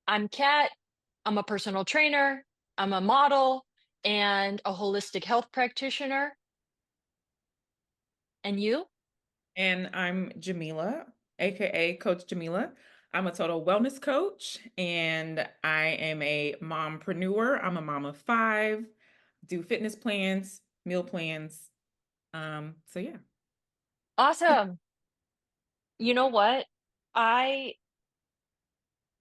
I'm Kat. I'm a personal trainer. I'm a model and a holistic health practitioner. And you? And I'm Jamila, aka Coach Jamila. I'm a total wellness coach and I am a mompreneur. I'm a mom of five, do fitness plans, meal plans. So yeah. Awesome. You know what? I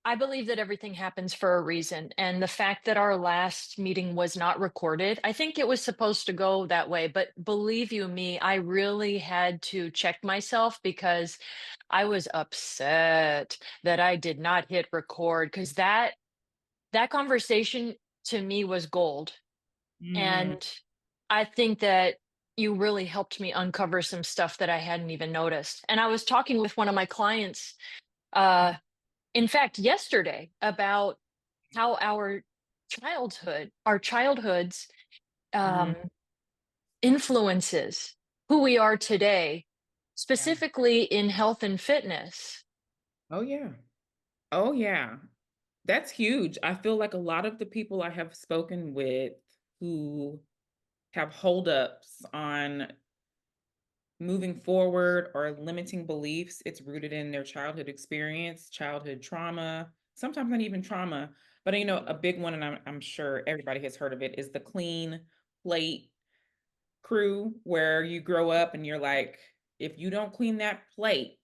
I believe that everything happens for a reason. And the fact that our last meeting was not recorded, I think it was supposed to go that way. But believe you me, I really had to check myself because I was upset that I did not hit record because that conversation to me was gold. Mm, And I think that you really helped me uncover some stuff that I hadn't even noticed. And I was talking with one of my clients, uh, in fact, yesterday about how our childhoods, mm, um, influences who we are today, yeah. specifically in health and fitness. Oh yeah. Oh yeah. That's huge. I feel like a lot of the people I have spoken with who have holdups on moving forward or limiting beliefs, it's rooted in their childhood experience, childhood trauma, sometimes not even trauma. But a big one, and I'm sure everybody has heard of it, is the clean plate crew, where you grow up and you're like, if you don't clean that plate,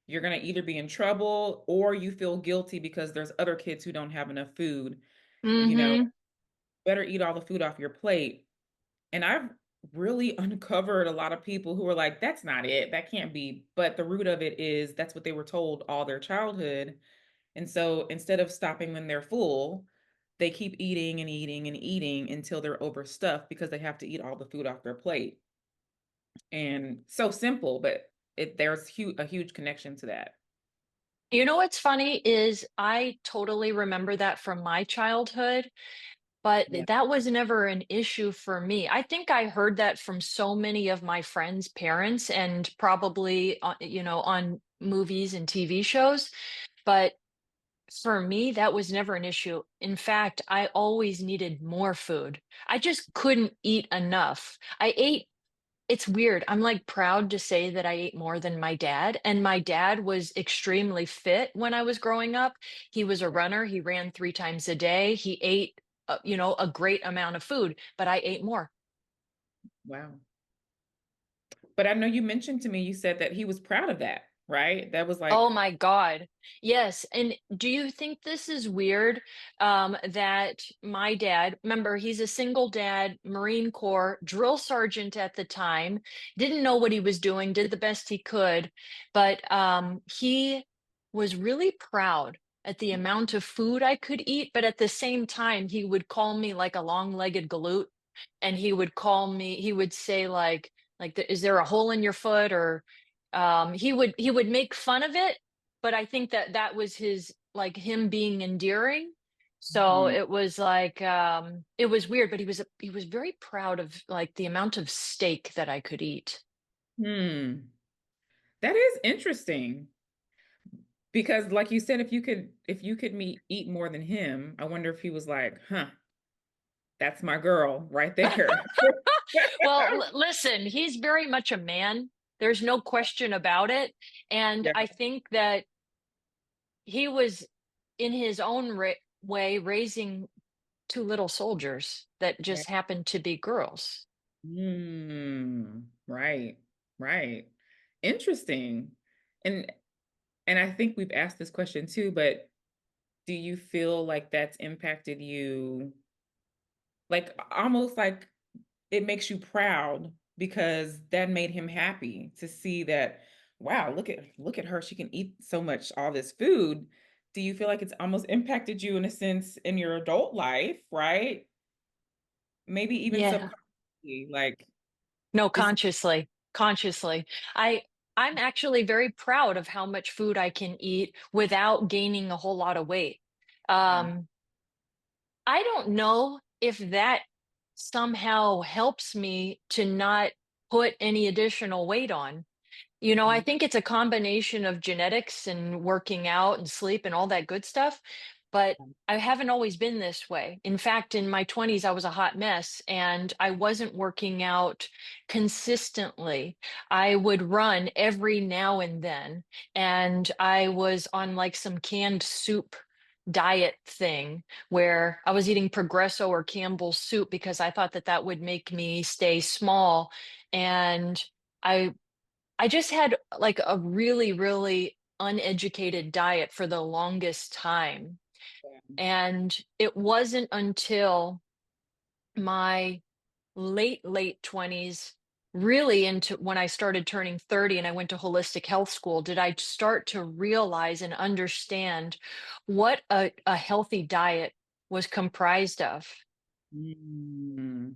you're going to either be in trouble or you feel guilty because there's other kids who don't have enough food. You know, Hmm. better eat all the food off your plate. And I've really uncovered a lot of people who are like, that's not it. That can't be. But the root of it is that's what they were told all their childhood. And so instead of stopping when they're full, they keep eating and eating and eating until they're overstuffed because they have to eat all the food off their plate. And so simple, but a huge connection to that. You know what's funny is I totally remember that from my childhood. But Yeah. that was never an issue for me. I think I heard that from so many of my friends' parents and probably, on movies and TV shows. But for me, that was never an issue. In fact, I always needed more food. I just couldn't eat enough. It's weird. I'm like proud to say that I ate more than my dad. And my dad was extremely fit when I was growing up. He was a runner. He ran 3 times a day. He ate, a great amount of food, but I ate more. Wow. But I know you mentioned to me, you said that he was proud of that, right? That was Oh like, my God. Yes. And do you think this is weird? That my dad, remember, he's a single dad, Marine Corps, drill sergeant at the time, didn't know what he was doing, did the best he could, but he was really proud at the amount of food I could eat. But at the same time, he would call me like a long-legged galoot, and he would say like, is there a hole in your foot? Or he would make fun of it, but I think that that was his, like, him being endearing. So mhm. it was like, it was weird, but he was very proud of like the amount of steak that I could eat. Hmm. That is interesting. Because like you said, if you could eat more than him, I wonder if he was like, huh, that's my girl right there. Well, listen, he's very much a man. There's no question about it. And Yeah, I think that he was in his own way raising two little soldiers that right. just happened to be girls. Right, right. Interesting. And and I think we've asked this question too, but do you feel like that's impacted you, like almost like it makes you proud because that made him happy to see that, wow, look at her, she can eat so much all this food. Do you feel like it's almost impacted you in a sense in your adult life, right? Maybe even Yeah. subconsciously, like No, this. consciously. I I'm actually very proud of how much food I can eat without gaining a whole lot of weight. Yeah. Um, I don't know if that somehow helps me to not put any additional weight on. I Mhm. think it's a combination of genetics and working out and sleep and all that good stuff, but I haven't always been this way. In fact, in my 20s, I was a hot mess and I wasn't working out consistently. I would run every now and then, and I was on like some canned soup diet thing where I was eating Progresso or Campbell's soup because I thought that that would make me stay small. And I I just had like a really, really uneducated diet for the longest time. Yeah. And it wasn't until my late 20s, really into when I started turning 30 and I went to holistic health school, did I start to realize and understand what a healthy diet was comprised of. Mm.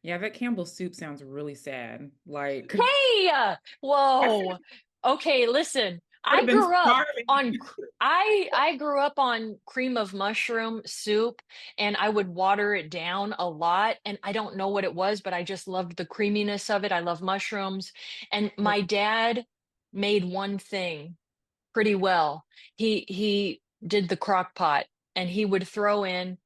Yeah, that Campbell's soup sounds really sad. Like, Hey! I Whoa. Okay, listen. could have been starving. I grew up on cream of mushroom soup and I would water it down a lot and I don't know what it was, but I just loved the creaminess of it. I love mushrooms. And my dad made one thing pretty well. He did the crock pot and he would throw in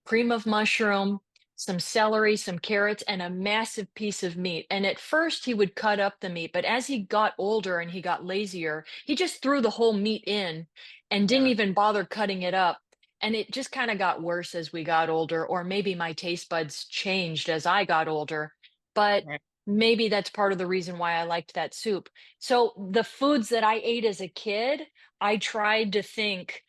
cream of mushroom, some celery, some carrots, and a massive piece of meat. And at first, he would cut up the meat, but as he got older and he got lazier, he just threw the whole meat in and didn't Yeah, even bother cutting it up. And it just kind of got worse as we got older, or maybe my taste buds changed as I got older. But right. maybe that's part of the reason why I liked that soup. So the foods that I ate as a kid, I tried to think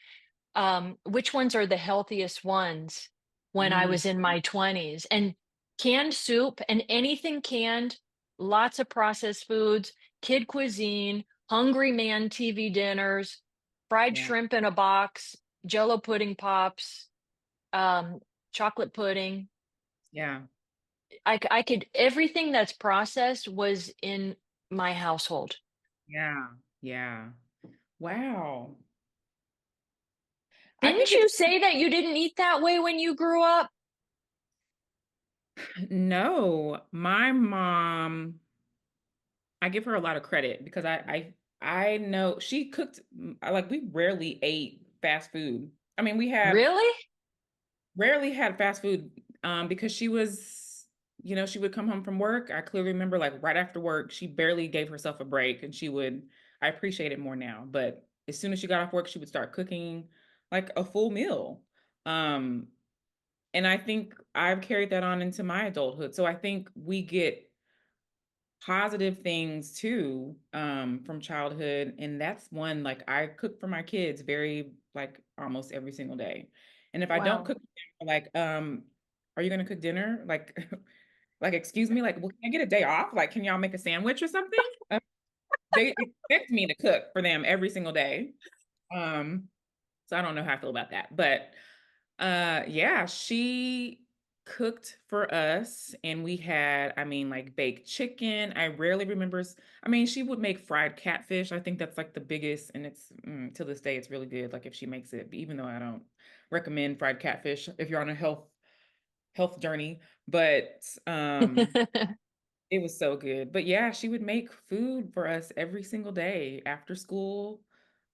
which ones are the healthiest ones when I Mm, was in my 20s. And canned soup and anything canned, lots of processed foods, kid cuisine, hungry man TV dinners, fried yeah, shrimp in a box, jello pudding pops, um, chocolate pudding. yeah, I could, everything that's processed was in my household. yeah, yeah. Wow. I think Didn't it's you say that you didn't eat that way when you grew up? no, my mom, I give her a lot of credit because I know she cooked like we rarely ate fast food. I mean, we had Really? rarely had fast food, because she was, she would come home from work. I clearly remember like right after work, she barely gave herself a break and I appreciate it more now, but as soon as she got off work, she would start cooking like a full meal. Um, and I think I've carried that on into my adulthood. So I think we get positive things too, from childhood. And that's one, like I cook for my kids very like almost every single day. And if I don't Wow. cook, like, are you gonna cook dinner? Like, like, excuse me, like, well, can I get a day off? Like, can y'all make a sandwich or something? They expect me to cook for them every single day. Um, so I don't know how I feel about that. But yeah, she cooked for us and we had, I mean, like baked chicken. I rarely remember, I mean, she would make fried catfish. I think that's like the biggest, and it's to this day, it's really good. Like if she makes it, even though I don't recommend fried catfish if you're on a health journey, but it was so good. But yeah, she would make food for us every single day after school.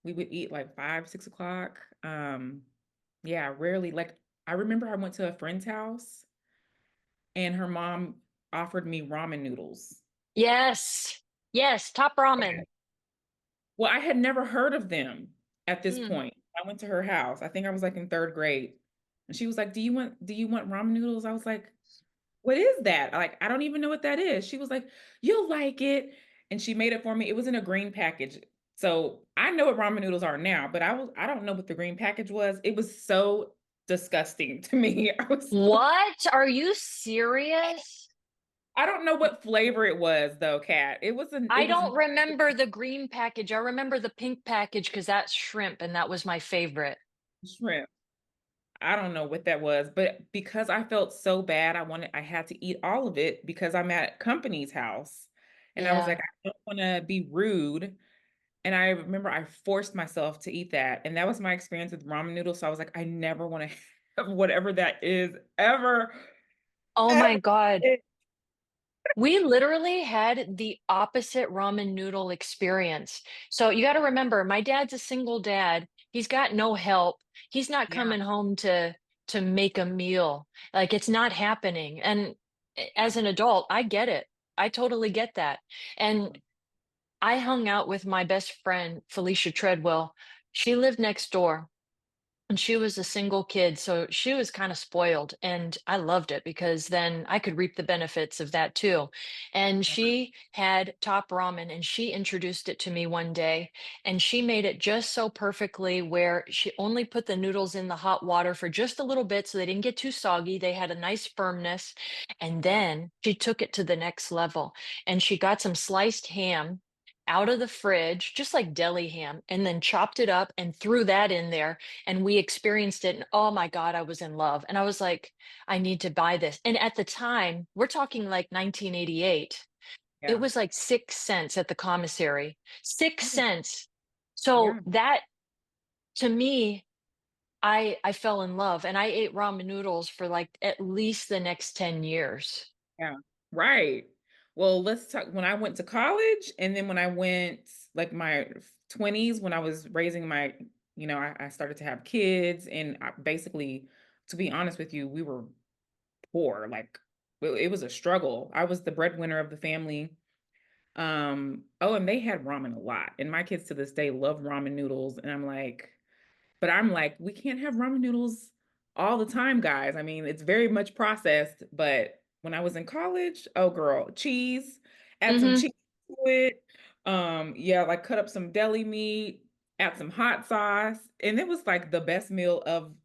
We would eat like 5, 6 o'clock. Yeah, rarely. Like I remember I went to a friend's house and her mom offered me ramen noodles. Yes. Yes, top ramen. Well, I had never heard of them at this Mm. point. I went to her house. I think I was like in third grade. And she was like, Do you want ramen noodles? I was like, what is that? Like, I don't even know what that is. She was like, You'll like it. And she made it for me. It was in a green package. So I know what ramen noodles are now, but I don't know what the green package was. It was so disgusting to me. What? Are you serious? I don't know what flavor it was though, Kat. It I was don't remember the green package. I remember the pink package because that's shrimp and that was my favorite. shrimp. I don't know what that was, but because I felt so bad, I had to eat all of it because I'm at company's house. And I was like, Yeah. I don't want to be rude. And I remember I forced myself to eat that. And that was my experience with ramen noodles. So I was like, I never want to have whatever that is ever, Oh ever. my God. We literally had the opposite ramen noodle experience. So you got to remember, my dad's a single dad. He's got no help. He's not Yeah, coming home to make a meal. Like it's not happening. And yeah, as an adult, I get it. I totally get that. And I hung out with my best friend, Felicia Treadwell. She lived next door. And she was a single kid, so she was kind of spoiled, and I loved it because then I could reap the benefits of that too. And yeah, she had top ramen, and she introduced it to me one day, and she made it just so perfectly where she only put the noodles in the hot water for just a little bit so they didn't get too soggy. They had a nice firmness, and yeah, then she took it to the next level, and she got some sliced ham out of the fridge, just like deli ham, and then chopped it up and threw that in there, and we experienced it, and oh my god, I was in love, and I was like, I need to buy this. And at the time, we're talking like 1988, it yeah. was like 6 cents at the commissary, six Oh, cents so yeah, that, to me, I fell in love, and I ate ramen noodles for like at least the next 10 years. yeah. Right. Well, let's talk when I went to college and then when I went like my 20s when I was raising my, I started to have kids and basically, to be honest with you, we were poor. Like it was a struggle. I was the breadwinner of the family. Oh, and they had ramen a lot. And my kids to this day love ramen noodles. And I'm like, we can't have ramen noodles all the time, guys. I mean, it's very much processed, but when I was in college, oh girl, cheese, add some Hmm. cheese to it. Yeah, like cut up some deli meat, add some hot sauce, and it was like the best meal of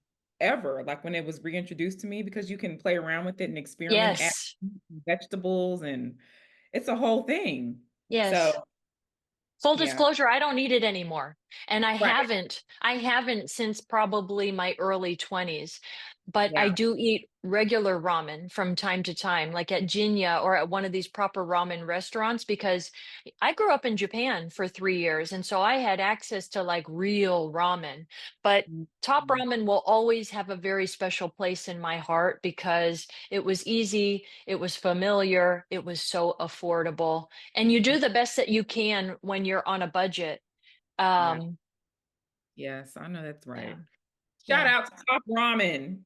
ever. Like when it was reintroduced to me because you can play around with it and experiment, add Yes, vegetables, and it's a whole thing. yes. So, Full yeah, disclosure, I don't eat it anymore. And right. I haven't since probably my early 20s. But I Yeah. do eat regular ramen from time to time, like at Jinya or at one of these proper ramen restaurants, because I grew up in Japan for 3 years. And so I had access to like real ramen. But Top Mhm. Ramen will always have a very special place in my heart because it was easy, it was familiar, it was so affordable, and you do the best that you can when you're on a budget. Yeah. Um, Yes, I know that's yeah, right. Shout yeah. out to Top Ramen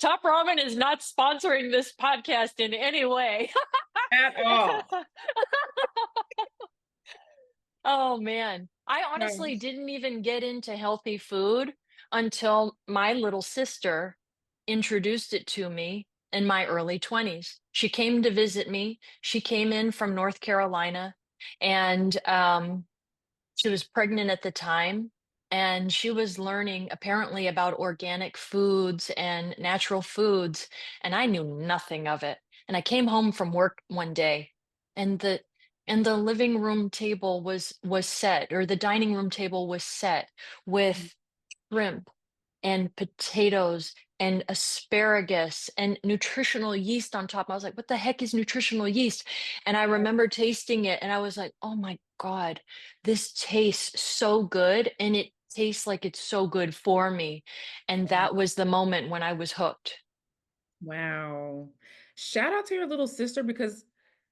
Top Ramen is not sponsoring this podcast in any way. at all. Oh man, I honestly Yes. didn't even get into healthy food until my little sister introduced it to me in my early 20s. She came to visit me. She came in from North Carolina, and she was pregnant at the time, and she was learning apparently about organic foods and natural foods, and I knew nothing of it. And I came home from work one day, and the living room table was set, or the dining room table was set with shrimp and potatoes and asparagus and nutritional yeast on top. I was like, what the heck is nutritional yeast? And I remember tasting it and I was like, oh my God, this tastes so good. And it tastes like it's so good for me. And Yeah. that was the moment when I was hooked. Wow. Shout out to your little sister because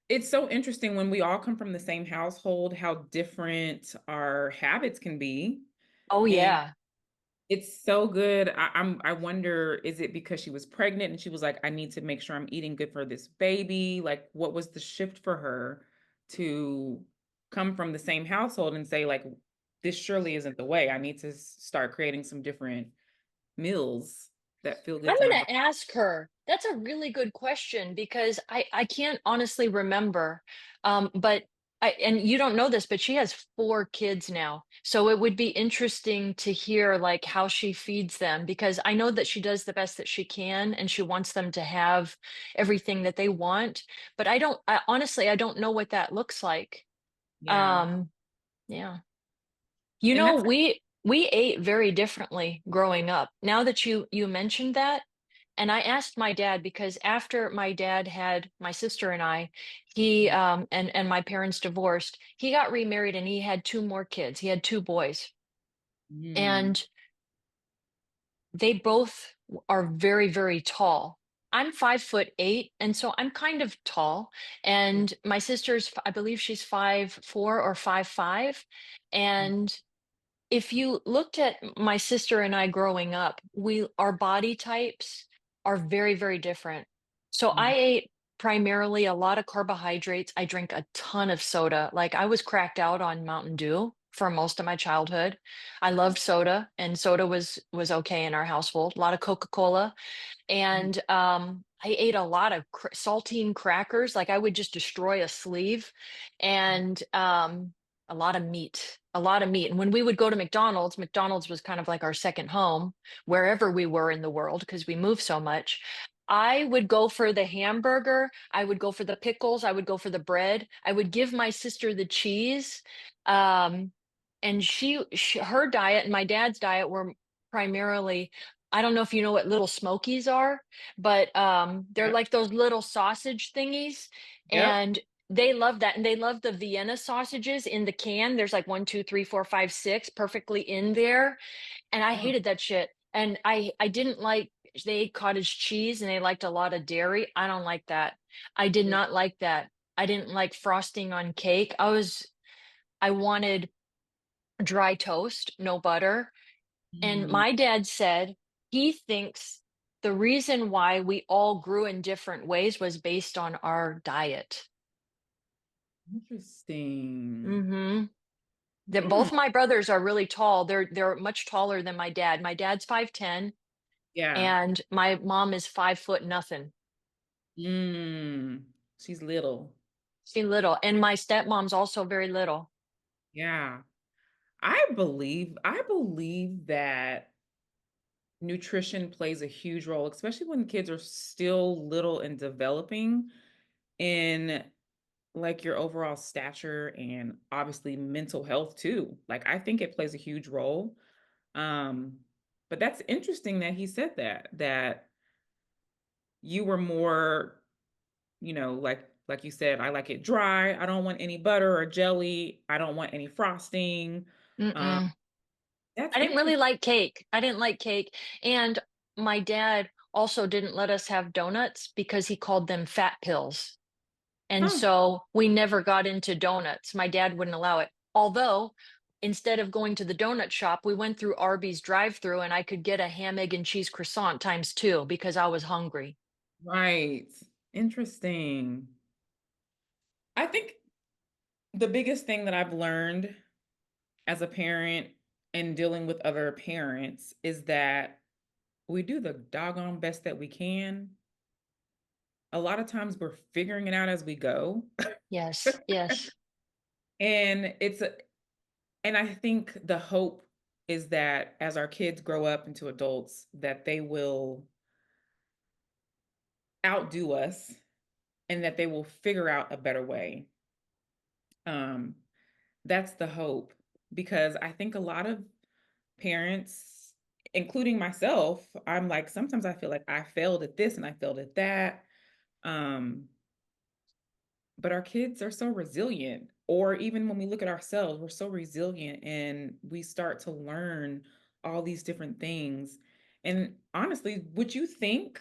it's so interesting when we all come from the same household, how different our habits can be. Oh, And yeah. it's so good. I wonder, is it because she was pregnant and she was like, I need to make sure I'm eating good for this baby? Like, what was the shift for her to come from the same household and say, like, this surely isn't the way. I need to start creating some different meals that feel good I'm to my going body. to ask her. That's a really good question because I can't honestly remember. But and you don't know this, but she has 4 kids now. So it would be interesting to hear like how she feeds them because I know that she does the best that she can and she wants them to have everything that they want. But honestly, I don't know what that looks like. Yeah. Um, yeah. You And know, that's we ate very differently growing up. Now that you mentioned that, and I asked my dad because after my dad had my sister and I, he and my parents divorced, he got remarried and he had 2 more kids. He had 2 boys. mm, And they both are very, very tall. I'm 5'8", and so I'm kind of tall. Yeah. And my sister's, I believe she's 5'4" or 5'5", Mm, and if you looked at my sister and I growing up, our body types are very, very different. So I mhm, ate primarily a lot of carbohydrates. I drank a ton of soda. Like I was cracked out on Mountain Dew for most of my childhood. I loved soda, and soda was okay in our household. A lot of Coca-Cola. mhm. And I ate a lot of saltine crackers. Like I would just destroy a sleeve, and a lot of meat. And when we would go to McDonald's, McDonald's was kind of like our second home wherever we were in the world because we moved so much. I would go for the hamburger. I would go for the pickles. I would go for the bread. I would give my sister the cheese. Um, and her diet and my dad's diet were primarily, I don't know if you know what little smokies are, but they're Yep. like those little sausage thingies, Yep. and they love that, and they love the Vienna sausages in the can. There's like one, two, three, four, five, six, perfectly in there, and I Oh, hated that shit. And I didn't like. They ate cottage cheese, and they liked a lot of dairy. I don't like that. I did yeah. not like that. I didn't like frosting on cake. I wanted dry toast, no butter. And Mm, my dad said he thinks the reason why we all grew in different ways was based on our diet. interesting. Mhm. That Hmm. both my brothers are really tall. They're much taller than my dad. My dad's 5'10", Yeah. and my mom is 5 foot nothing. Mm. She's little. She's little. And my stepmom's also very little. Yeah. I believe that nutrition plays a huge role, especially when kids are still little and developing in like your overall stature and obviously mental health too. Like I think it plays a huge role. Um, but that's interesting that he said that you were more, like you said, I like it dry. I don't want any butter or jelly. I don't want any frosting. Um, Mm-mm. that's I didn't really interesting. like cake. I didn't like cake. And my dad also didn't let us have donuts because he called them fat pills. And Huh. so we never got into donuts. My dad wouldn't allow it. Although, instead of going to the donut shop, we went through Arby's drive-through and I could get a ham, egg, and cheese croissant times two because I was hungry. Right. Interesting. I think the biggest thing that I've learned as a parent and dealing with other parents is that we do the doggone best that we can. A lot of times we're figuring it out as we go. Yes, yes. And and I think the hope is that as our kids grow up into adults, that they will outdo us and that they will figure out a better way. Um, that's the hope because I think a lot of parents, including myself, I'm like, sometimes I feel like I failed at this and I failed at that. Um, but our kids are so resilient. Or even when we look at ourselves, we're so resilient and we start to learn all these different things. And honestly, would you think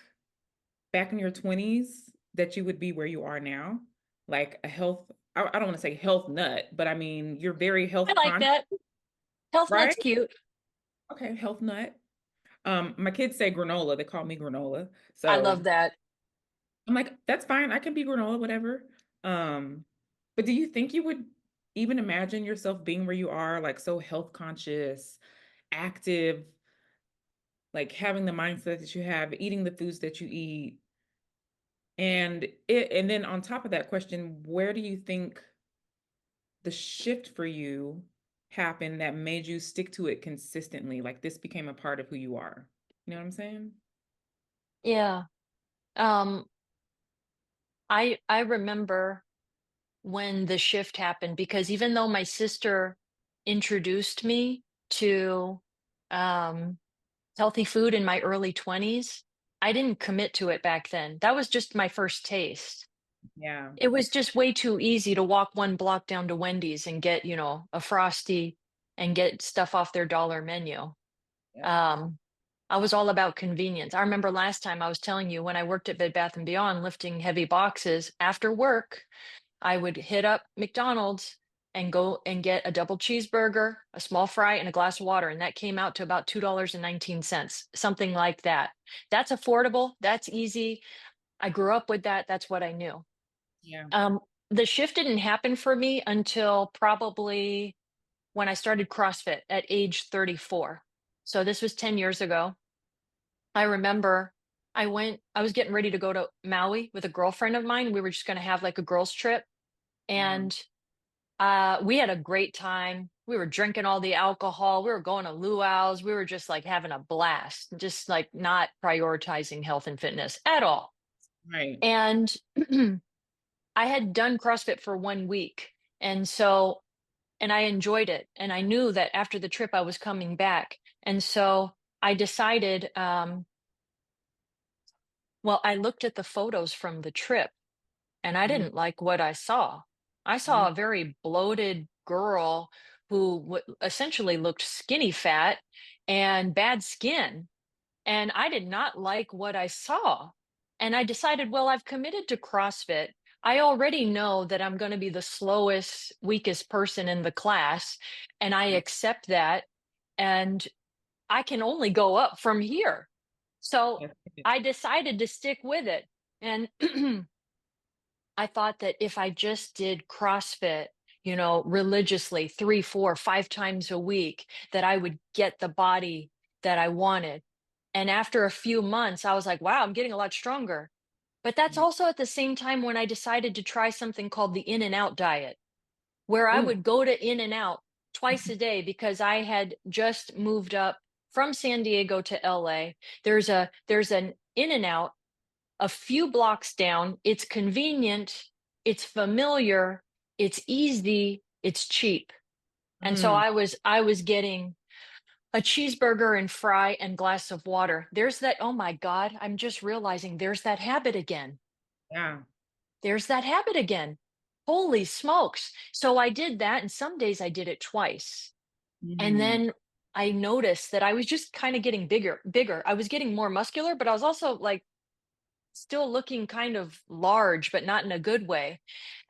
back in your 20s that you would be where you are now? Like I don't want to say health nut, but I mean, you're very I health like conscious, that. Health nut's right? cute. Okay, health nut. My kids say granola. They call me granola. I love So that. I'm like, that's fine. I can be granola, whatever. Um, but do you think you would even imagine yourself being where you are, like so health conscious, active, like having the mindset that you have, eating the foods that you eat? And then on top of that question, where do you think the shift for you happened that made you stick to it consistently? Like this became a part of who you are. You know what I'm saying? Yeah. Um, I remember when the shift happened because even though my sister introduced me to um, healthy food in my early 20s, I didn't commit to it back then. That was just my first taste. Yeah. It was just way too easy to walk one block down to Wendy's and get, a Frosty and get stuff off their dollar menu. Yep. Um, I was all about convenience. I remember last time I was telling you when I worked at Bed Bath& and Beyond lifting heavy boxes after work, I would hit up McDonald's and go and get a double cheeseburger, a small fry, and a glass of water, and that came out to about $2.19, something like that. That's affordable, that's easy. I grew up with that, that's what I knew. Yeah. Um, the shift didn't happen for me until probably when I started CrossFit at age 34. So this was 10 years ago. I remember I was getting ready to go to Maui with a girlfriend of mine. We were just going to have like a girls trip. Yeah. And we had a great time. We were drinking all the alcohol. We were going to luau's. We were just like having a blast, just like not prioritizing health and fitness at all. Right. And I had done CrossFit for 1 week. And so, and I enjoyed it. And I knew that after the trip, I was coming back. And so I decided, well, I looked at the photos from the trip and I Mhm. didn't like what I saw. I Mm. saw a very bloated girl who essentially looked skinny fat and bad skin. And I did not like what I saw. And I decided, well, I've committed to CrossFit. I already know that I'm going to be the slowest, weakest person in the class. And I Right. accept that. And I can only go up from here. So That's it. I decided to stick with it. And I thought that if I just did CrossFit, religiously 3, 4, 5 times a week, that I would get the body that I wanted. And after a few months, I was like, wow, I'm getting a lot stronger. But that's Yeah. also at the same time when I decided to try something called the In and Out diet, where I Oh. would go to In and Out twice a day because I had just moved up from San Diego to LA. There's an In and Out a few blocks down. It's convenient, it's familiar, it's easy, it's cheap. And so Mm. I was getting a cheeseburger and fry and glass of water. There's that, oh my God, I'm just realizing there's that habit again. Yeah. There's that habit again. Holy smokes. So I did that, and some days I did it twice. And Mm. then I noticed that I was just kind of getting bigger. I was getting more muscular, but I was also like still looking kind of large, but not in a good way.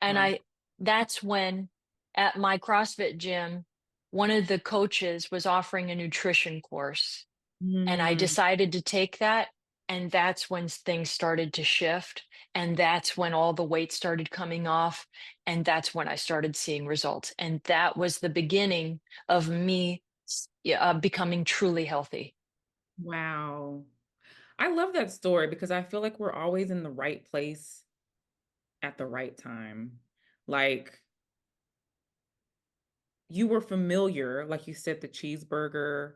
And Yeah. that's when at my CrossFit gym, one of the coaches was offering a nutrition course. And I Mm. decided to take that. And that's when things started to shift. And that's when all the weight started coming off. And that's when I started seeing results. And that was the beginning of me becoming truly healthy. Wow. I love that story because I feel like we're always in the right place at the right time. Like, you were familiar, like you said, the cheeseburger,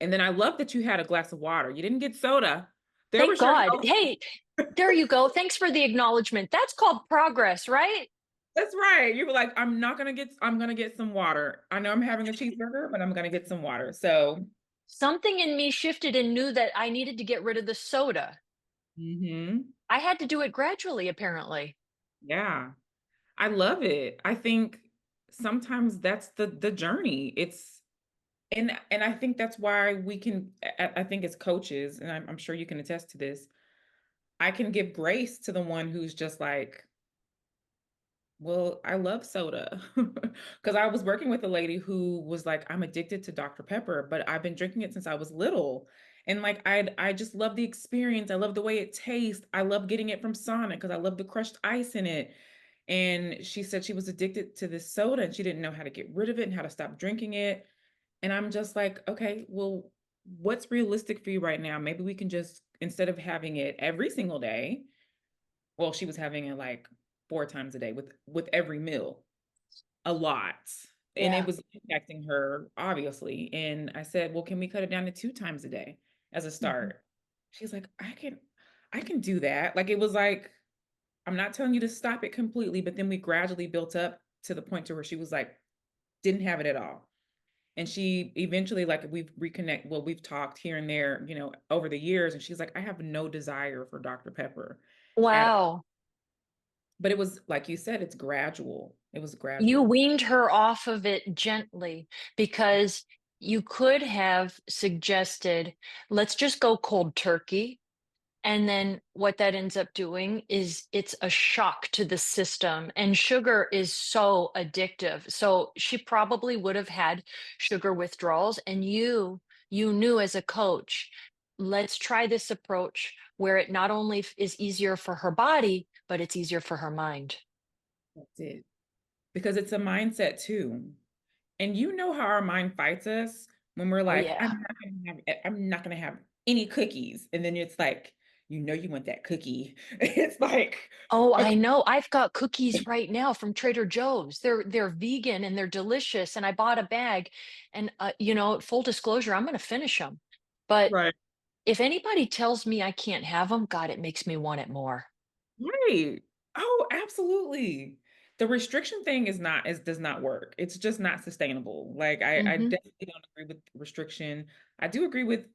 and then I love that you had a glass of water. You didn't get soda. There Thank was your God. health. Hey, there you go. Thanks for the acknowledgement. That's called progress, right? That's right. You were like, I'm gonna get some water. I know I'm having a cheeseburger, but I'm gonna get some water." So, Something in me shifted and knew that I needed to get rid of the soda. mhm. I had to do it gradually, apparently. Yeah. I love it. I think sometimes that's the journey. It's and I think that's why we can I think as coaches, and I'm sure you can attest to this, I can give grace to the one who's just like, well, I love soda. Because I was working with a lady who was like, I'm addicted to Dr. Pepper, but I've been drinking it since I was little. And like I just love the experience. I love the way it tastes. I love getting it from Sonic because I love the crushed ice in it. And she said she was addicted to this soda and she didn't know how to get rid of it and how to stop drinking it. And I'm just like, okay, well, what's realistic for you right now? Maybe we can just, instead of having it every single day, well, she was having it like 4 times a day with every meal, a lot. And it Yeah. was impacting her, obviously. And I said, well, can we cut it down to 2 times a day as a Mhm. start? She's like, I can do that. Like it was like, I'm not telling you to stop it completely, but then we gradually built up to the point to where she was like, didn't have it at all. And she eventually, like, we've talked here and there, over the years, and she's like, "I have no desire for Dr. Pepper at all." Wow. But it was like you said, it's gradual. It was You gradual. weaned her off of it gently because Yes. you could have suggested, let's just go cold turkey. And then what that ends up doing is it's a shock to the system. And sugar is so addictive. So she probably would have had sugar withdrawals. And you knew as a coach, let's try this approach where it not only is easier for her body, but it's easier for her mind. That's it. Because it's a mindset too. And you know how our mind fights us when we're Oh, like, yeah. I'm not gonna have any cookies. And then it's like, you know you want that cookie. It's like, Oh, I okay, know. I've got cookies right now from Trader Joe's. They're vegan and they're delicious. And I bought a bag. And full disclosure, I'm going to finish them. But right. if anybody tells me I can't have them, God, it makes me want it more. Right. Oh, absolutely. The restriction thing does not work. It's just not sustainable. Like I Hmm. definitely don't agree with restriction. I do agree with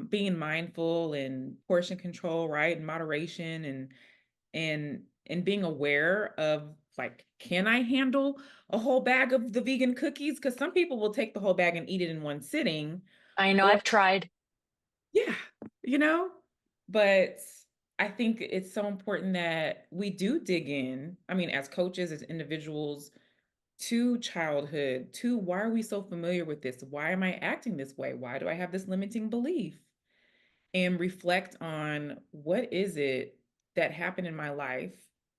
being mindful and portion control, right? And moderation and being aware of like, can I handle a whole bag of the vegan cookies? Because some people will take the whole bag and eat it in one sitting, I know or I've tried. yeah, you know, but I think it's so important that we do dig in. I mean, as coaches, as individuals, to childhood, to why are we so familiar with this? Why am I acting this way? Why do I have this limiting belief? And reflect on what is it that happened in my life,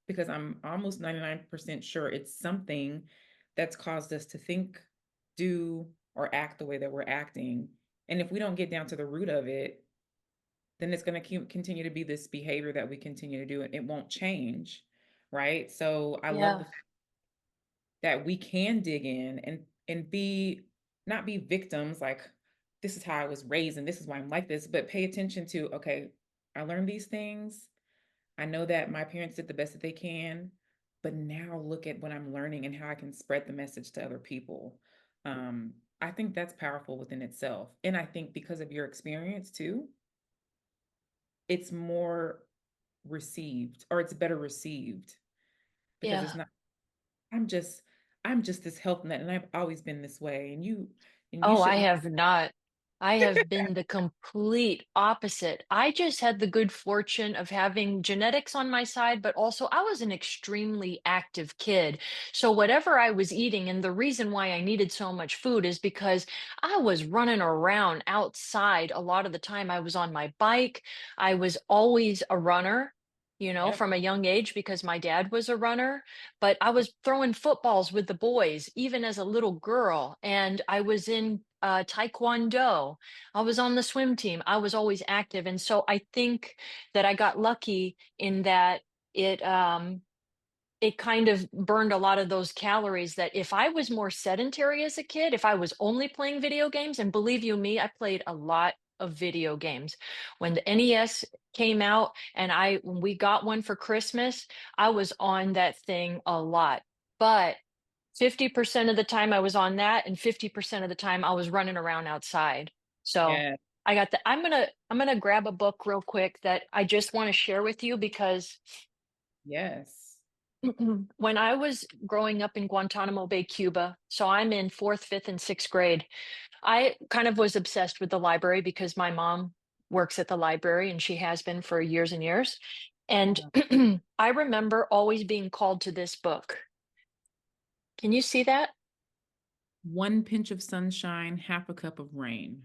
because I'm almost 99% sure it's something that's caused us to think, do, or act the way that we're acting. And if we don't get down to the root of it, then it's going to continue to be this behavior that we continue to do, and it won't change. Right. So I love Yeah. the fact that we can dig in and be not be victims like, this is how I was raised and this is why I'm like this, but pay attention to, okay, I learned these things. I know that my parents did the best that they can, but now look at what I'm learning and how I can spread the message to other people. I think that's powerful within itself. And I think because of your experience too, it's more received, or it's better received, because it's Yeah. not, I'm just I'm just this health nut and I've always been this way, and you Oh, I shouldn't. have not. I have been the complete opposite. I just had the good fortune of having genetics on my side, but also I was an extremely active kid. So whatever I was eating, and the reason why I needed so much food is because I was running around outside a lot of the time. I was on my bike. I was always a runner. Yep. From a young age because my dad was a runner, but I was throwing footballs with the boys even as a little girl. And I was in Taekwondo. I was on the swim team. I was always active. And so I think that I got lucky in that it, um, it kind of burned a lot of those calories that if I was more sedentary as a kid, if I was only playing video games, and believe you me, I played a lot of video games. When the NES came out and when we got one for Christmas, I was on that thing a lot. But 50% of the time I was on that and 50% of the time I was running around outside. So Yeah. I got the I'm gonna grab a book real quick that I just want to share with you because Yes. when I was growing up in Guantanamo Bay, Cuba, so I'm in fourth, fifth, and sixth grade, I kind of was obsessed with the library because my mom works at the library and she has been for years and years. And Yeah. I remember always being called to this book. Can you see that? One pinch of sunshine, half a cup of rain.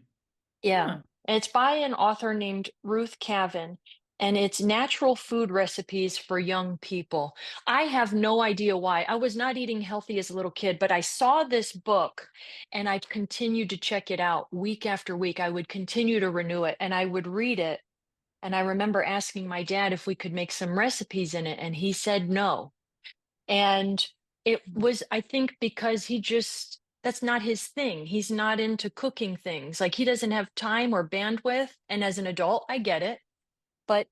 Yeah. Huh. And it's by an author named Ruth Cavan, and it's natural food recipes for young people. I have no idea why. I was not eating healthy as a little kid, but I saw this book and I continued to check it out week after week. I would continue to renew it and I would read it. And I remember asking my dad if we could make some recipes in it, and he said no. And it was, I think, because that's not his thing. He's not into cooking things. Like he doesn't have time or bandwidth. And as an adult, I get it. But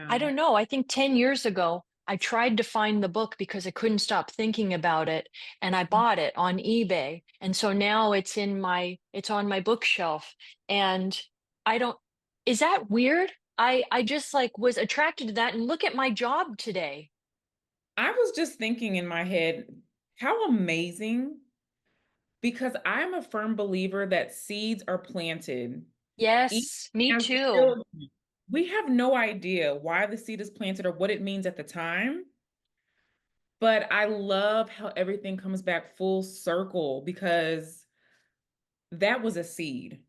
I Yeah. don't know. I think 10 years ago, I tried to find the book because I couldn't stop thinking about it. And I bought it on eBay. And so now it's on my bookshelf. And I don't, is that weird? I just like was attracted to that. And look at my job today. I was just thinking in my head, how amazing because I'm a firm believer that seeds are planted. Even Yes, me as too. children, we have no idea why the seed is planted or what it means at the time. But I love how everything comes back full circle because that was a seed.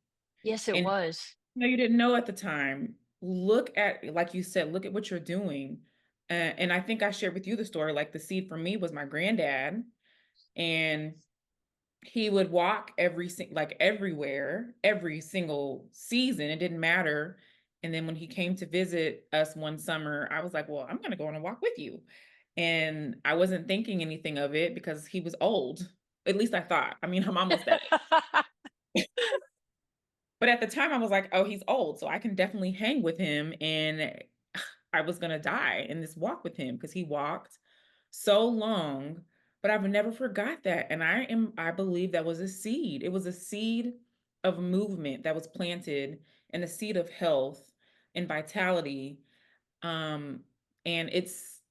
Yes, it And was. you didn't know at the time. Look at, like you said, look at what you're doing. And I think I shared with you the story. Like the seed for me was my granddad, and he would walk like everywhere, every single season. It didn't matter. And then when he came to visit us one summer, I was like, well, I'm going to go on a walk with you. And I wasn't thinking anything of it because he was old. At least I thought. I mean, I'm almost that. But at the time, I was like, "Oh, he's old, so I can definitely hang with him," and I was gonna die in this walk with him because he walked so long, but I've never forgot that, and I believe that was a seed. It was a seed of movement that was planted and a seed of health and vitality, um, and it's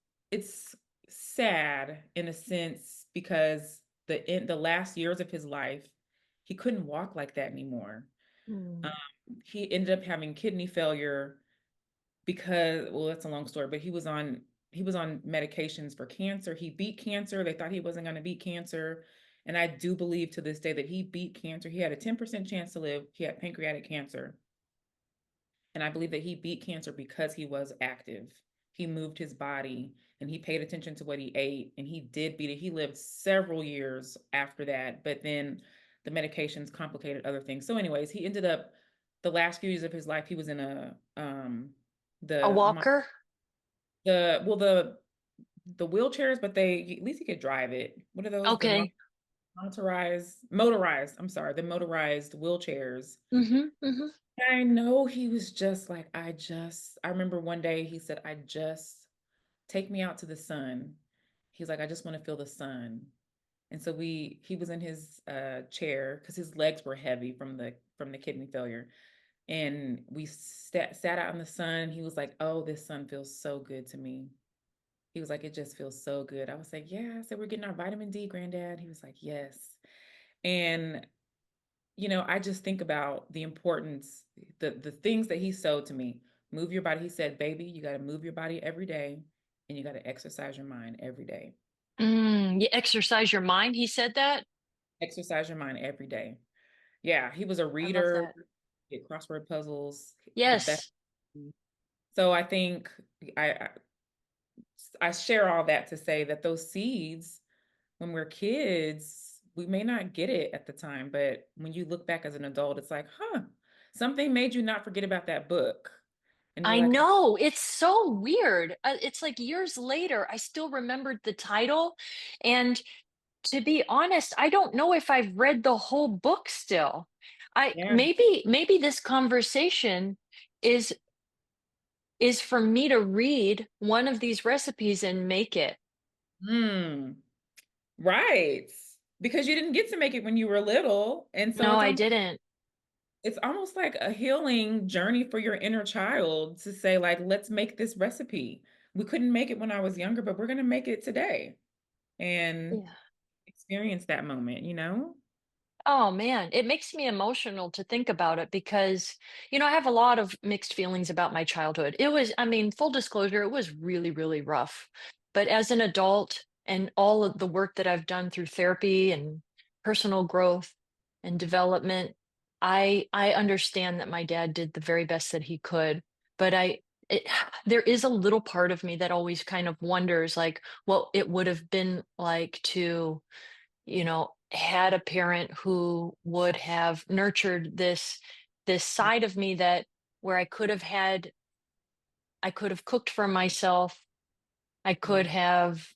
sad in a sense because in the last years of his life, he couldn't walk like that anymore. Um, Mm. he ended up having kidney failure because, well, that's a long story, but he was on medications for cancer. He beat cancer. They thought he wasn't going to beat cancer. And I do believe to this day that he beat cancer. He had a 10% chance to live. He had pancreatic cancer. And I believe that he beat cancer because he was active. He moved his body and he paid attention to what he ate, and he did beat it. He lived several years after that, but then the medications complicated other things. So, anyways, he ended up the last few years of his life, he was in A the walker? the well the wheelchairs, but they at least he could drive it. What are those? Okay. Motorized. I'm sorry, the motorized wheelchairs. Mhm, mhm. I know he was just like, I remember one day he said, take me out to the sun. He's like, I just want to feel the sun. And so he was in his chair because his legs were heavy from the kidney failure. And we sat out in the sun. He was like, oh, this sun feels so good to me. He was like, it just feels so good. I was like, yeah. I said, we're getting our vitamin D, granddad. He was like, yes. And I just think about the importance, the things that he sowed to me. Move your body. He said, baby, you got to move your body every day and you got to exercise your mind every day. Mm, you exercise your mind, he said that? Exercise your mind every day. Yeah, he was a I love reader, that. did crossword puzzles, the best. Yes. So I think I, I I share all that to say that those seeds, when we're kids, we may not get it at the time, but when you look back as an adult, it's like, huh, something made you not forget about that book. And you're I like, know, it's so weird. It's like years later, I still remembered the title, and to be honest, I don't know if I've read the whole book still. I yeah. maybe this conversation is is for me to read one of these recipes and make it. Mm, right. Because you didn't get to make it when you were little. And so No, I didn't. it's almost like a healing journey for your inner child to say, like, let's make this recipe. We couldn't make it when I was younger, but we're gonna make it today and Yeah. experience that moment? Oh man, it makes me emotional to think about it because, I have a lot of mixed feelings about my childhood. I mean, full disclosure, it was really, really rough. But as an adult and all of the work that I've done through therapy and personal growth and development, I understand that my dad did the very best that he could. But there is a little part of me that always kind of wonders like what it would have been like to had a parent who would have nurtured this side of me that where I could have cooked for myself. I could Yeah. have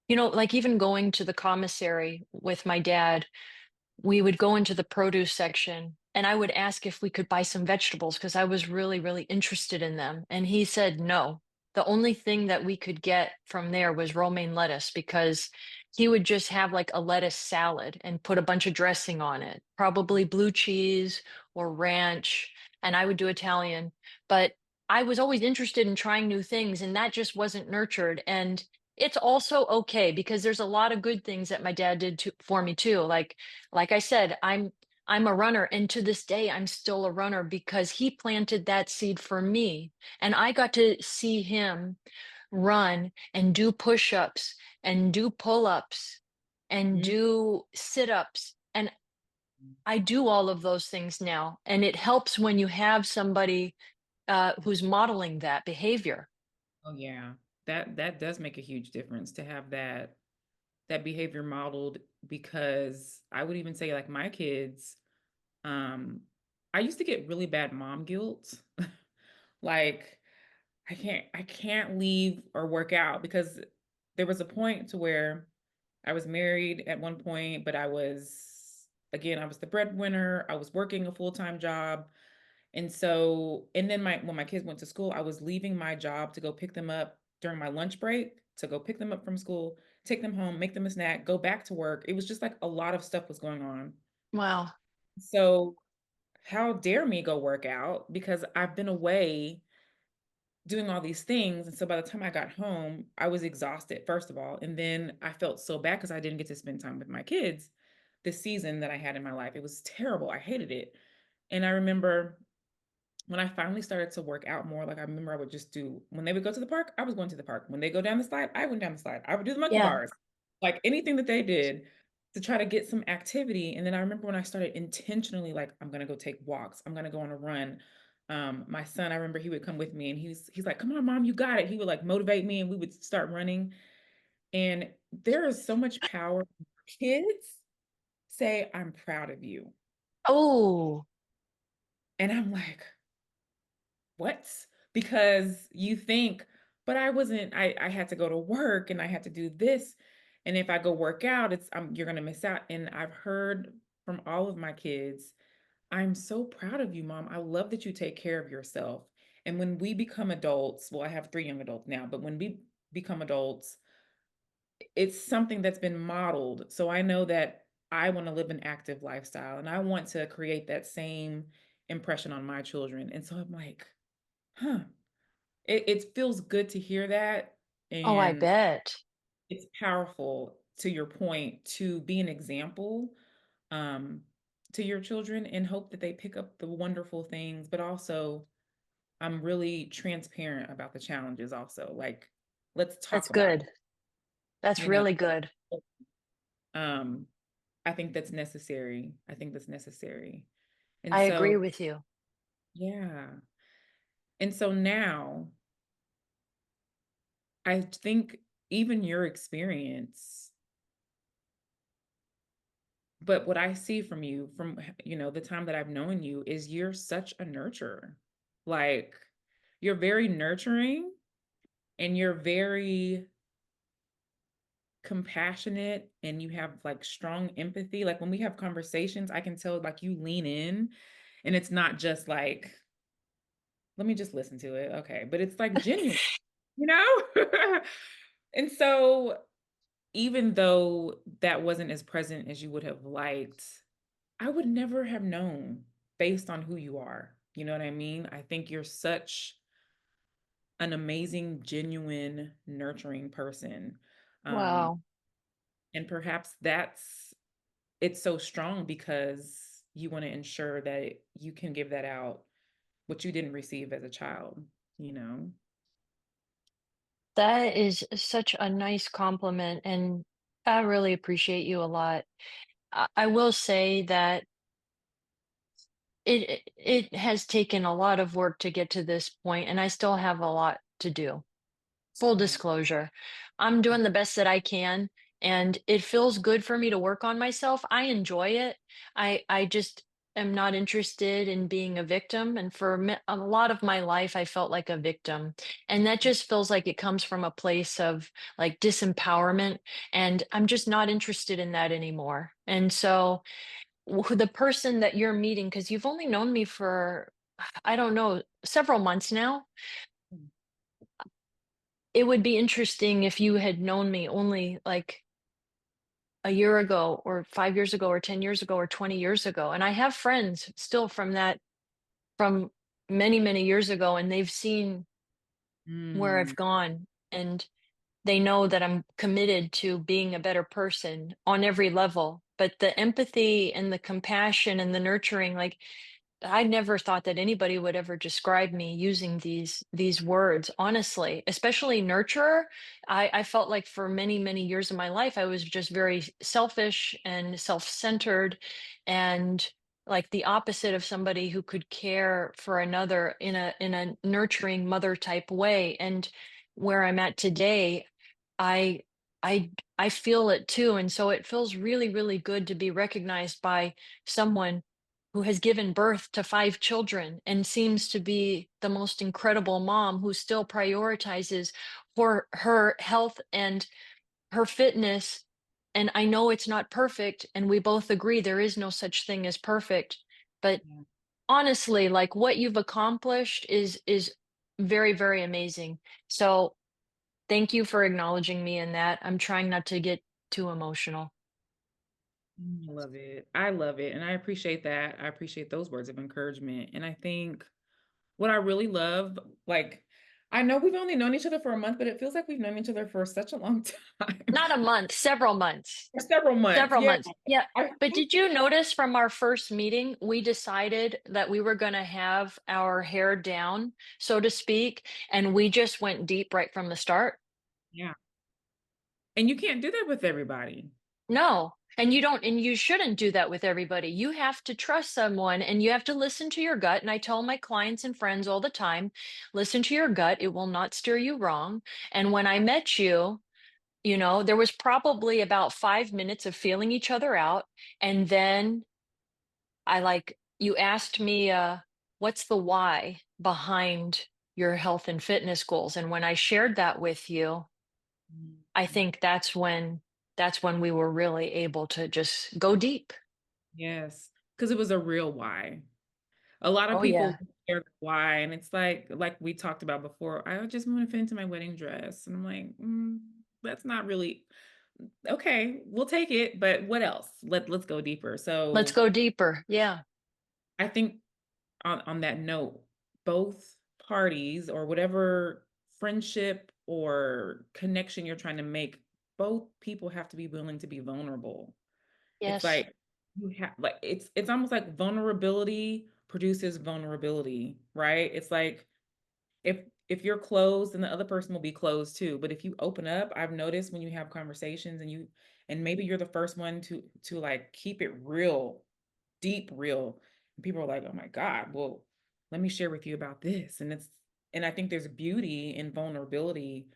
like even going to the commissary with my dad, we would go into the produce section and I would ask if we could buy some vegetables because I was really, really interested in them. And he said no. The only thing that we could get from there was romaine lettuce because he would just have like a lettuce salad and put a bunch of dressing on it, probably blue cheese or ranch. And I would do Italian. But I was always interested in trying new things, and that just wasn't nurtured. And it's also okay because there's a lot of good things that my dad did for me too. Like I said, I'm a runner, and to this day I'm still a runner because he planted that seed for me, and I got to see him run and do push-ups and do pull-ups and Mm, do sit-ups, and I do all of those things now, and it helps when you have somebody who's modeling that behavior. oh, yeah. That does make a huge difference to have that behavior modeled, because I would even say, like, my kids, um, I used to get really bad mom guilt. Like, I can't leave or work out, because there was a point to where I was married at one point, but I was the breadwinner. I was working a full-time job. And then when my kids went to school, I was leaving my job to go pick them up during my lunch break, to go pick them up from school, take them home, make them a snack, go back to work. It was just like a lot of stuff was going on. Wow. So how dare me go work out, because I've been away doing all these things. And so by the time I got home, I was exhausted, first of all. And then I felt so bad because I didn't get to spend time with my kids this season that I had in my life. It was terrible. I hated it. And I remember when I finally started to work out more, like, I remember I would just do, when they would go to the park, I was going to the park. When they go down the slide, I went down the slide. I would do the monkey Yeah. bars, like anything that they did to try to get some activity. And then I remember when I started intentionally, like, I'm gonna go take walks, I'm gonna go on a run. My son, I remember he would come with me, and he's like, "Come on, mom, you got it." He would like motivate me, and we would start running. And there is so much power when kids say, "I'm proud of you." Oh, And I'm like, what? Because you think, but I had to go to work and I had to do this. And if I go work out, you're going to miss out. And I've heard from all of my kids, "I'm so proud of you, mom. I love that you take care of yourself." And when we become adults, well, I have 3 young adults now, but when we become adults, it's something that's been modeled. So I know that I want to live an active lifestyle, and I want to create that same impression on my children. And so I'm like, huh, it feels good to hear that, oh, I and bet. it's powerful, to your point, to be an example, um, to your children, and hope that they pick up the wonderful things, but also I'm really transparent about the challenges also, like, let's That's talk about it, good. That's you know? really good. Um, I think that's necessary. I think that's necessary. And I agree so with you. yeah. And so now I think even your experience, but what I see from you, from the time that I've known you, is you're such a nurturer. Like, you're very nurturing, and you're very compassionate, and you have like strong empathy. Like, when we have conversations, I can tell, like, you lean in, and it's not just like, let me just listen to it. Okay. But it's like genuine, you know? And so, even though that wasn't as present as you would have liked, I would never have known based on who you are. You know what I mean? I think you're such an amazing, genuine, nurturing person. Um, Wow. and perhaps it's so strong because you want to ensure that you can give that out, what you didn't receive as a child, you know? That is such a nice compliment, and I really appreciate you a lot. I will say that it has taken a lot of work to get to this point, and I still have a lot to do. Full Yeah. disclosure, I'm doing the best that I can, and it feels good for me to work on myself. I enjoy it. I just am not interested in being a victim, and for a lot of my life, I felt like a victim, and that just feels like it comes from a place of like disempowerment, and I'm just not interested in that anymore. And so, the person that you're meeting, because you've only known me for, I don't know, several months now, it would be interesting if you had known me only like a year ago or 5 years ago or 10 years ago or 20 years ago. And I have friends still from many, many years ago, and they've seen where I've Mm. gone. And they know that I'm committed to being a better person on every level. But the empathy and the compassion and the nurturing, like I never thought that anybody would ever describe me using these words, honestly, especially nurturer. I felt like for many, many years of my life, I was just very selfish and self-centered and like the opposite of somebody who could care for another in a nurturing mother type way. And where I'm at today, I I feel it too. And so it feels really, really good to be recognized by someone who has given birth to 5 children and seems to be the most incredible mom who still prioritizes for her health and her fitness. And I know it's not perfect, and we both agree there is no such thing as perfect. But Yeah. honestly, like what you've accomplished is very, very amazing. So thank you for acknowledging me in that. I'm trying not to get too emotional. I love it. I love it, and I appreciate that. I appreciate those words of encouragement, and I think what I really love, like, I know we've only known each other for a month, but it feels like we've known each other for such a long time. Not a month, several months. For several months, Several yeah. months. Yeah. I But think did you notice from our first meeting, we decided that we were going to have our hair down, so to speak, and we just went deep right from the start? yeah, and you can't do that with everybody. No. And you don't, and you shouldn't do that with everybody. You have to trust someone and you have to listen to your gut. And I tell my clients and friends all the time, listen to your gut. It will not steer you wrong. And when I met you, you know, there was probably about 5 minutes of feeling each other out. And then I like you asked me, what's the why behind your health and fitness goals? And when I shared that with you, I Mhm. think that's when we were really able to just go deep. Yes, because it was a real why. A lot of Oh people yeah. share the why, and it's like we talked about before, "I just wanna fit into my wedding dress," and I'm like, that's not really okay, we'll take it, but what else? Let's go deeper." Let's So, go deeper. Yeah. I think on that note, both parties or whatever friendship or connection you're trying to make, both people have to be willing to be vulnerable. It's Yes. like you have like it's almost like vulnerability produces vulnerability, right? It's like if you're closed, then the other person will be closed too. But if you open up, I've noticed when you have conversations and maybe you're the first one to like keep it real, deep real. And people are like, "Oh my God, well, let me share with you about this." And I think there's beauty in vulnerability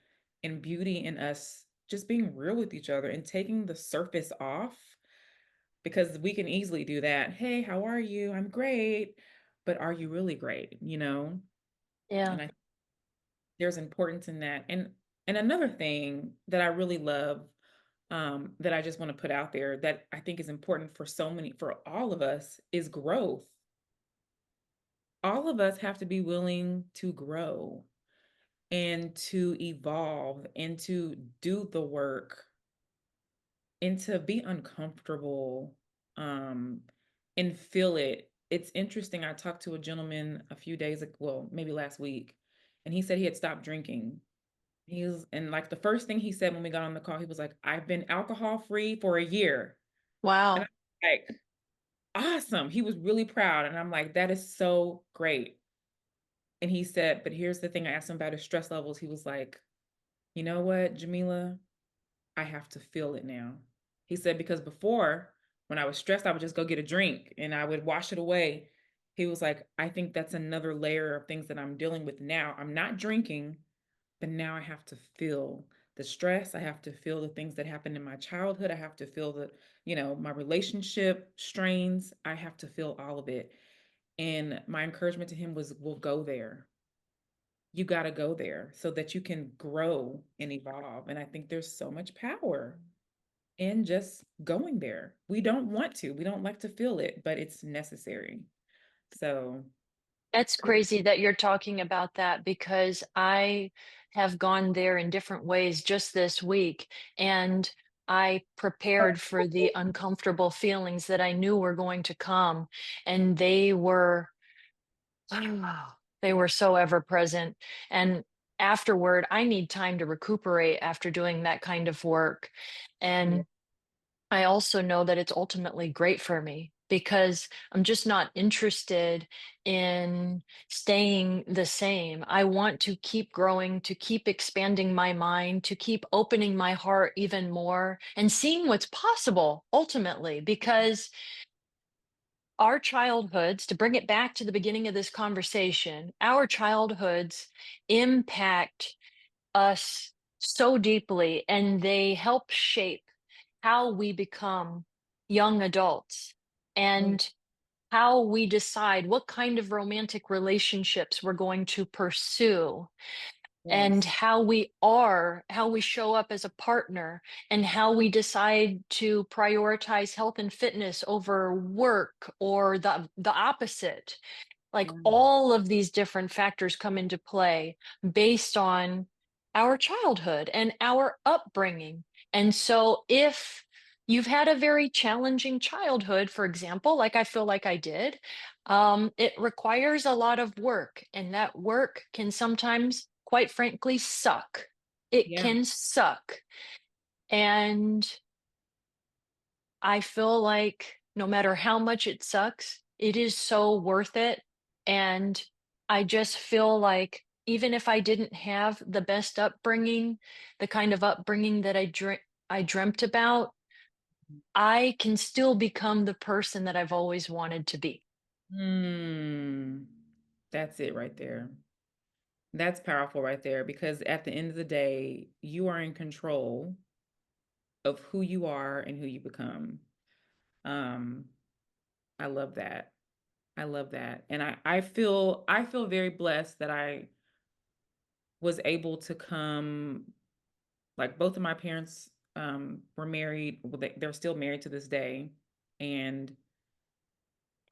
and beauty in us just being real with each other and taking the surface off because we can easily do that. Hey, how are you? I'm great. But are you really great? Yeah. And I there's importance in that. And another thing that I really love that I just want to put out there that I think is important for all of us is growth. All of us have to be willing to grow and to evolve and to do the work and to be uncomfortable, um, and feel it. It's interesting, I talked to a gentleman a few days ago, well, maybe last week, and he said he had stopped drinking. Like, the first thing he said when we got on the call, he was like, "I've been alcohol-free for a year." And Wow. I'm like, "Awesome." He was really proud, and I'm like, "That is so great." And he said, but here's the thing, I asked him about his stress levels. He was like, "You know what, Jamila? I have to feel it now." He said, "Because before, when I was stressed, I would just go get a drink and I would wash it away." He was like, "I think that's another layer of things that I'm dealing with now. I'm not drinking, but now I have to feel the stress. I have to feel the things that happened in my childhood. I have to feel my relationship strains. I have to feel all of it." And my encouragement to him was, "We'll go there. You got to go there so that you can grow and evolve." And I think there's so much power in just going there. We don't want to. We don't like to feel it, but it's necessary. So, That's crazy that you're talking about that because I have gone there in different ways just this week. And I prepared for the uncomfortable feelings that I knew were going to come. And they were, they were so ever present. And afterward, I need time to recuperate after doing that kind of work. Yeah. And I also know that it's ultimately great for me because I'm just not interested in staying the same. I want to keep growing, to keep expanding my mind, to keep opening my heart even more and seeing what's possible ultimately. Because our childhoods, to bring it back to the beginning of this conversation, our childhoods impact us so deeply and they help shape how we become young adults Oh, and how we decide what kind of romantic relationships we're going to pursue and yes. how we show up as a partner and how we decide to prioritize health and fitness over work or the opposite. Like Yeah. all of these different factors come into play based on our childhood and our upbringing. And so if you've had a very challenging childhood, for example, like I feel like I did, it requires a lot of work, and that work can sometimes, quite frankly, suck. It Yeah. can suck. And I feel like no matter how much it sucks, it is so worth it. And I just feel like even if I didn't have the best upbringing, the kind of upbringing that I dreamt about, I can still become the person that I've always wanted to be. Mm. That's it right there. That's powerful right there because at the end of the day, you are in control of who you are and who you become. Um, I love that. I love that. And I feel very blessed that I was able to come like both of my parents were married. Well, they're still married to this day. And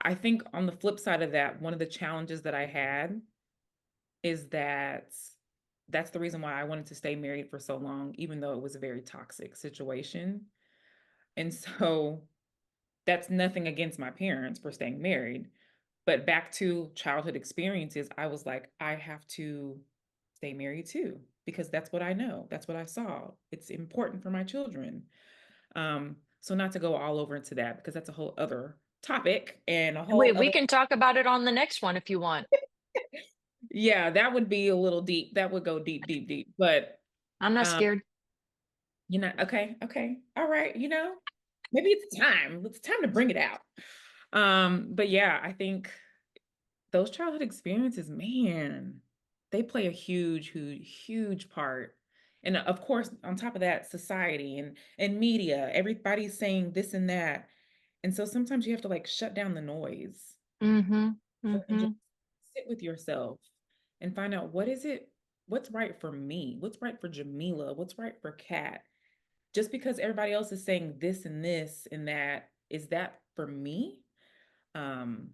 I think on the flip side of that, one of the challenges that I had is that that's the reason why I wanted to stay married for so long, even though it was a very toxic situation. And so that's nothing against my parents for staying married. But back to childhood experiences, I was like, I have to stay married too, because that's what I know. That's what I saw. It's important for my children. So not to go all over into that because that's a whole other topic and a whole We other, can talk about it on the next one if you want. yeah, that would be a little deep. That would go deep, deep, deep. But I'm not um, scared. okay, okay, all right, maybe it's time. It's time to bring it out. But yeah, I think those childhood experiences, man, they play a huge, huge, huge part. And of course, on top of that, society and media, everybody's saying this and that. And so sometimes you have to like shut down the noise Mhm. and just Mhm. sit with yourself and find out what's right for me, what's right for Jamila, what's right for Kat. Just because everybody else is saying this and that, is that for me? Um,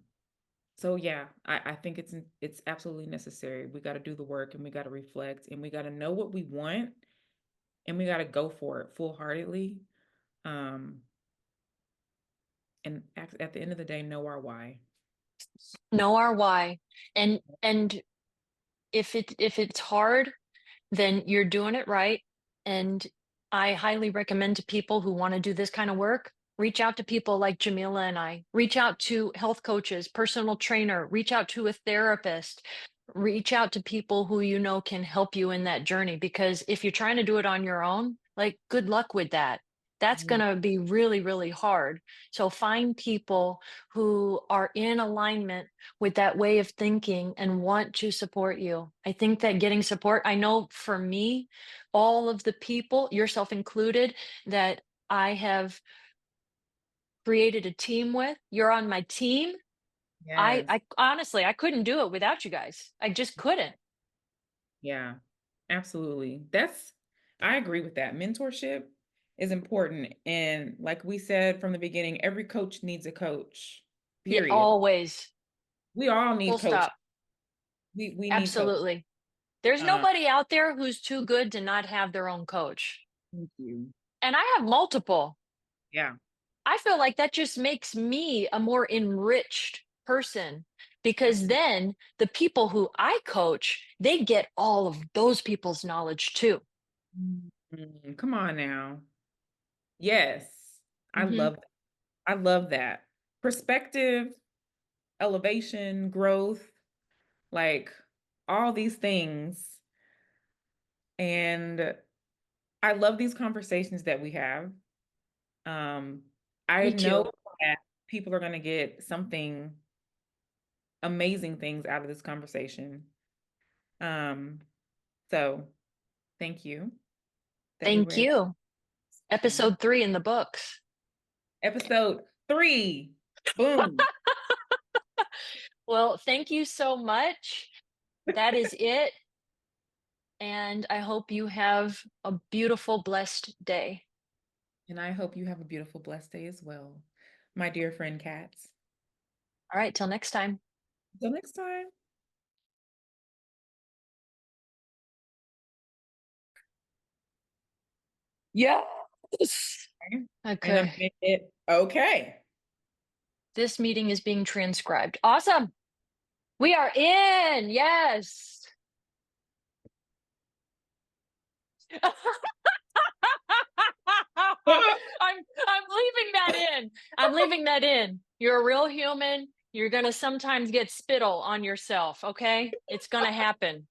so yeah, I think it's absolutely necessary. We got to do the work and we got to reflect and we got to know what we want and we got to go for it full heartedly. Um, and at the end of the day, know our why. Know our why. And if it's hard, then you're doing it right. And I highly recommend to people who want to do this kind of work, reach out to people like Jamila and I, reach out to health coaches, personal trainer, reach out to a therapist, reach out to people who you know can help you in that journey. Because if you're trying to do it on your own, like good luck with that. That's going Mm. to be really, really hard. So find people who are in alignment with that way of thinking and want to support you. I think that getting support, I know for me, all of the people, yourself included, that I have created a team with, you're on my team. Yes. I honestly, I couldn't do it without you guys. I just couldn't. Yeah, absolutely. I agree with that. Mentorship is important. And like we said from the beginning, every coach needs a coach, Yeah, period. always. We all Full need coach. stop. We need coach. Absolutely. There's Uh, nobody out there who's too good to not have their own coach. Thank you. And I have multiple. Yeah. I feel like that just makes me a more enriched person because Absolutely. then the people who I coach, they get all of those people's knowledge too. Come on now. Yes. I Mhm. love that. I love that. Perspective, elevation, growth, like all these things. And I love these conversations that we have. Um, I Me know too. that people are going to get something amazing things out of this conversation. Um, so thank you that we were Thank able you. to. Episode 3 in the books. Episode 3. Boom. Well, thank you so much. That is it, and I hope you have a beautiful, blessed day. And I hope you have a beautiful, blessed day as well, my dear friend cats. All right, till next time. Until next time. Yes. And I'm Okay. gonna hit okay. This meeting is being transcribed. Awesome. We are in. Yes. I'm leaving that in. I'm leaving that in. You're a real human. You're going to sometimes get spittle on yourself, okay? It's going to happen.